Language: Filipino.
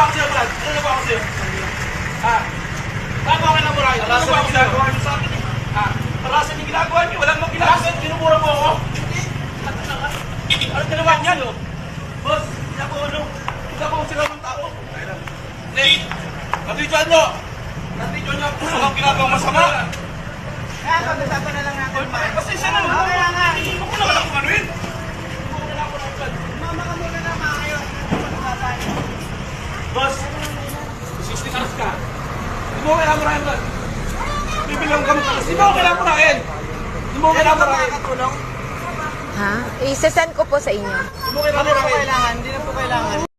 nagawa ko sa'yo, Brad? Ano nagawa ko sa'yo? Ha? Paano ako na murahin? Ano nagawa ko sa'yo? Ha? Parasan yung ginagawa niyo. Walang mag ginagawa. Kinumura mo ako. Ano ginawa niyan? Boss, hindi ako ano? Hindi ako sila ng tao. Hey, nabidyoan nyo! Nabidyoan nyo kung saan ang ginagawang masama. Kaya pag-usapan na lang natin. Kasi siya na naman. Kaya nga. Hindi ko naman ako manuin. Hindi ko naman ako manuin. Mama ka muna na mga kayo. Pag-usapan. Boss, 60 hours ka. Hindi mo kailangan murahin, Brad. Bibilang ka mo ka. Hindi mo kailangan murahin. Hindi mo kailangan murahin. Makakatulong? Ha? I-send ko po sa inyo. Hindi mo kailangan Hindi na po murahin. kailangan. Hindi na po kailangan.